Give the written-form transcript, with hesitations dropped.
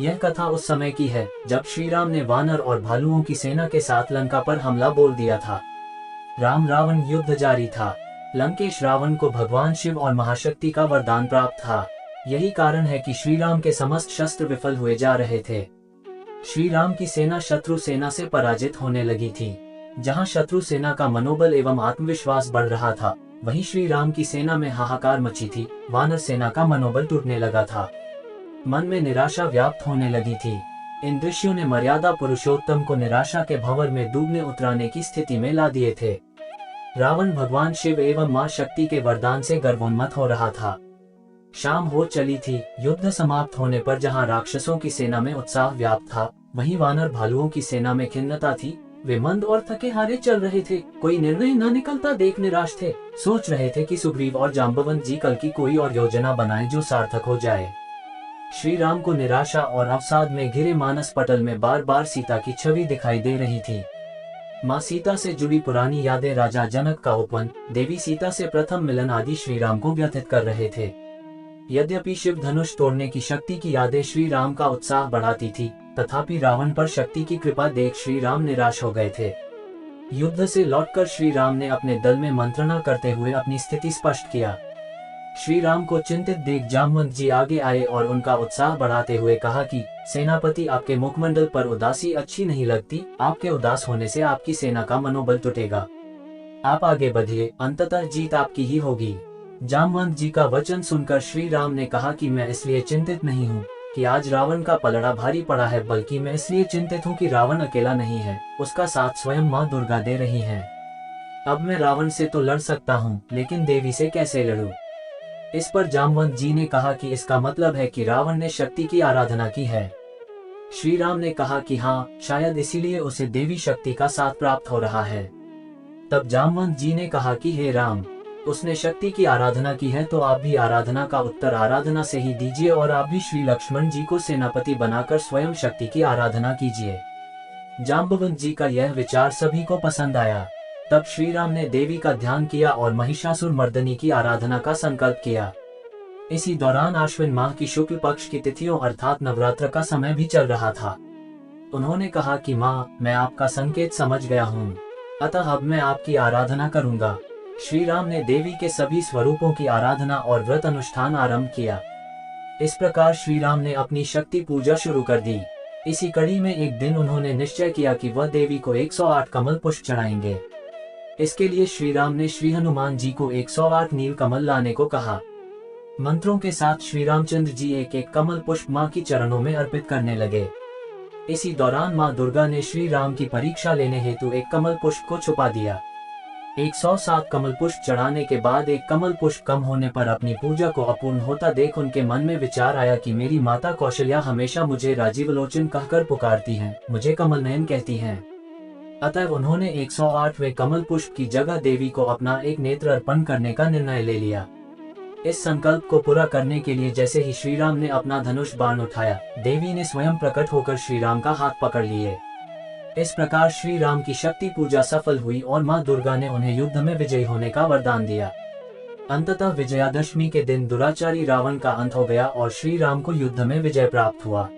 यह कथा उस समय की है जब श्री राम ने वानर और भालुओं की सेना के साथ लंका पर हमला बोल दिया था। राम रावण युद्ध जारी था। लंकेश रावण को भगवान शिव और महाशक्ति का वरदान प्राप्त था। यही कारण है कि श्री राम के समस्त शस्त्र विफल हुए जा रहे थे। श्री राम की सेना शत्रु सेना से पराजित होने लगी थी। जहां शत्रु सेना का मनोबल एवं आत्मविश्वास बढ़ रहा था, वहीं श्री राम की सेना में हाहाकार मची थी। वानर सेना का मनोबल टूटने लगा था। मन में निराशा व्याप्त होने लगी थी। इन दृश्यों ने मर्यादा पुरुषोत्तम को निराशा के भंवर में डूबने उतराने की स्थिति में ला दिए थे। रावण भगवान शिव एवं मां शक्ति के वरदान से गर्वोन्मत्त हो रहा था। शाम हो चली थी। युद्ध समाप्त होने पर जहां राक्षसों की सेना में उत्साह व्याप्त था, वहीं वानर भालुओं की सेना में खिन्नता थी। वे मंद और थके हारे चल रहे थे। कोई निर्णय न निकलता देख निराश थे। सोच रहे थे कि सुग्रीव और जाम्बवंत जी कल की कोई और योजना बनाएं जो सार्थक हो जाए। श्री राम को निराशा और अवसाद में घिरे मानस पटल में बार बार सीता की छवि दिखाई दे रही थी। माँ सीता से जुड़ी पुरानी यादें, राजा जनक का उपवन, देवी सीता से प्रथम मिलन आदि श्री राम को व्यथित कर रहे थे। यद्यपि शिव धनुष तोड़ने की शक्ति की यादें श्री राम का उत्साह बढ़ाती थी, तथापि रावण पर शक्ति की कृपा देख श्री राम निराश हो गए थे। युद्ध से लौटकर श्री राम ने अपने दल में मंत्रणा करते हुए अपनी स्थिति स्पष्ट किया। श्री राम को चिंतित देख जामवंत जी आगे आए और उनका उत्साह बढ़ाते हुए कहा कि सेनापति, आपके मुखमंडल पर उदासी अच्छी नहीं लगती। आपके उदास होने से आपकी सेना का मनोबल टूटेगा। आप आगे बढ़िए, अंततः जीत आपकी ही होगी। जामवंत जी का वचन सुनकर श्री राम ने कहा कि मैं इसलिए चिंतित नहीं हूँ कि आज रावण का पलड़ा भारी पड़ा है, बल्कि मैं इसलिए चिंतित हूँ कि रावण अकेला नहीं है, उसका साथ स्वयं माँ दुर्गा दे रही है। अब मैं रावण से तो लड़ सकता हूँ, लेकिन देवी से कैसे लड़ूं? इस पर जामवंत जी ने कहा कि इसका मतलब है कि रावण ने शक्ति की आराधना की है। श्री राम ने कहा कि हाँ, शायद इसीलिए उसे देवी शक्ति का साथ प्राप्त हो रहा है। तब जामवंत जी ने कहा कि हे राम, उसने शक्ति की आराधना की है तो आप भी आराधना का उत्तर आराधना से ही दीजिए और आप भी श्री लक्ष्मण जी को सेनापति बनाकर स्वयं शक्ति की आराधना कीजिए। जाम्बवंत जी का यह विचार सभी को पसंद आया। तब श्री राम ने देवी का ध्यान किया और महिषासुर मर्दनी की आराधना का संकल्प किया। इसी दौरान आश्विन माह की शुक्ल पक्ष की तिथियों अर्थात नवरात्र का समय भी चल रहा था। उन्होंने कहा कि माँ, मैं आपका संकेत समझ गया हूँ, अतः अब मैं आपकी आराधना करूँगा। श्री राम ने देवी के सभी स्वरूपों की आराधना और व्रत अनुष्ठान आरंभ किया। इस प्रकार श्री राम ने अपनी शक्ति पूजा शुरू कर दी। इसी कड़ी में एक दिन उन्होंने निश्चय किया कि वह देवी को 108 कमल पुष्प चढ़ाएंगे। इसके लिए श्री राम ने श्री हनुमान जी को 108 नील कमल लाने को कहा। मंत्रों के साथ श्री रामचंद्र जी एक एक कमल पुष्प माँ की चरणों में अर्पित करने लगे। इसी दौरान माँ दुर्गा ने श्री राम की परीक्षा लेने हेतु एक कमल पुष्प को छुपा दिया। 107 कमल पुष्प चढ़ाने के बाद एक कमल पुष्प कम होने पर अपनी पूजा को अपूर्ण होता देख उनके मन में विचार आया कि मेरी माता कौशल्या हमेशा मुझे राजीव लोचन कहकर पुकारती हैं, मुझे कमल नयन कहती हैं। अतः उन्होंने 108वें कमल पुष्प की जगह देवी को अपना एक नेत्र अर्पण करने का निर्णय ले लिया। इस संकल्प को पूरा करने के लिए जैसे ही श्री राम ने अपना धनुष बाण उठाया, देवी ने स्वयं प्रकट होकर श्री राम का हाथ पकड़ लिए। इस प्रकार श्री राम की शक्ति पूजा सफल हुई और मां दुर्गा ने उन्हें युद्ध में विजयी होने का वरदान दिया। अंततः विजयादशमी के दिन दुराचारी रावण का अंत हो गया और श्री राम को युद्ध में विजय प्राप्त हुआ।